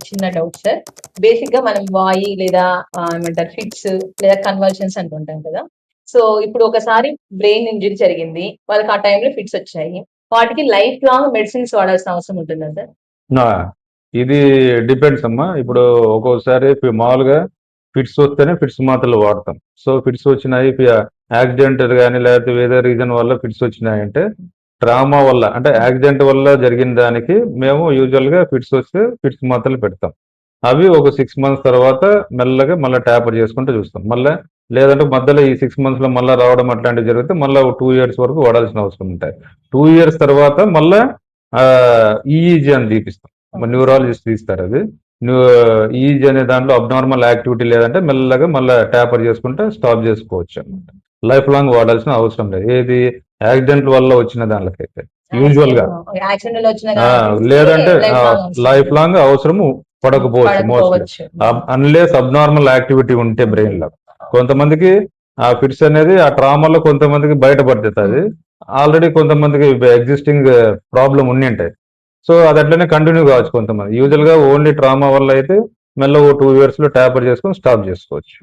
చిన్న doubt sir. బేసిక్‌గా మనం వాయి లేదా ఏమంటారు ఫిట్స్ లేదా కన్వల్షన్స్ అంటుంటాం కదా! సో, ఇప్పుడు ఒకసారి బ్రెయిన్ ఇంజ్యూరీ జరిగింది. వాళ్ళకి ఆ టైంలో ఫిట్స్ వచ్చాయి. వాటికి లైఫ్ లాంగ్ మెడిసిన్స్ వాడాల్సిన అవసరం ఉంటుందా సార్? ఆ! ఇది డిపెండ్స్ అమ్మా. ఇప్పుడు ఒక్కోసారి మామూలుగా ఫిట్స్ వస్తేనే ఫిట్స్ మాత్రలు వాడతాం. సో, ఫిట్స్ వచ్చినాయి యాక్సిడెంట్ గాని లేకపోతే వేరే రీజన్ వల్ల ఫిట్స్ వచ్చినాయంటే ట్రామా వల్ల అంటే యాక్సిడెంట్ వల్ల జరిగిన దానికి మేము యూజువల్‌గా ఫిట్స్ వస్తే ఫిట్స్ మాత్రలు పెడతాం. అవి ఒక 6 మంత్స్ తర్వాత మెల్లగా మళ్ళా టాపర్ చేసుకుంటూ చూస్తాం. లేదంటే మధ్యలో ఈ 6 మంత్స్‌లో మళ్ళా రావడం అట్లాంటివి జరిగితే మళ్ళా ఒక 2 ఇయర్స్ వరకు వాడాల్సిన అవసరం ఉంటాయి. 2 ఇయర్స్ తర్వాత మళ్ళా ఈఈజీ అని తీపిస్తాం. న్యూరాలజిస్ట్ తీస్తారు అది. ఈఈజీ అనే దాంట్లో అబ్నార్మల్ యాక్టివిటీ లేదంటే మెల్లగా మళ్ళీ ట్యాపర్ చేసుకుంటే స్టాప్ చేసుకోవచ్చు అనమాట. లైఫ్ లాంగ్ వాడాల్సిన అవసరం లేదు. ఏది యాక్సిడెంట్ వల్ల వచ్చిన దానికైతే యూజువల్ గా యాక్సిడెంట్ వచ్చిన లేదంటే లైఫ్ లాంగ్ అవసరము పడకపోవచ్చు మోస్ట్లీ అన్లెస్ అబ్నార్మల్ యాక్టివిటీ ఉంటే బ్రెయిన్ లో. కొంతమందికి ఆ ఫిట్స్ అనేది ఆ ట్రామాలో కొంతమందికి బయటపడుతుంది. ఆల్రెడీ కొంతమందికి ఎగ్జిస్టింగ్ ప్రాబ్లం ఉంటాయి. సో అది అట్లనే కంటిన్యూ కావచ్చు. కొంతమంది యూజువల్ గా ఓన్లీ ట్రామా వల్ల అయితే మెల్ల 2 ఇయర్స్ లో ట్యాపర్ చేసుకొని స్టాప్ చేసుకోవచ్చు.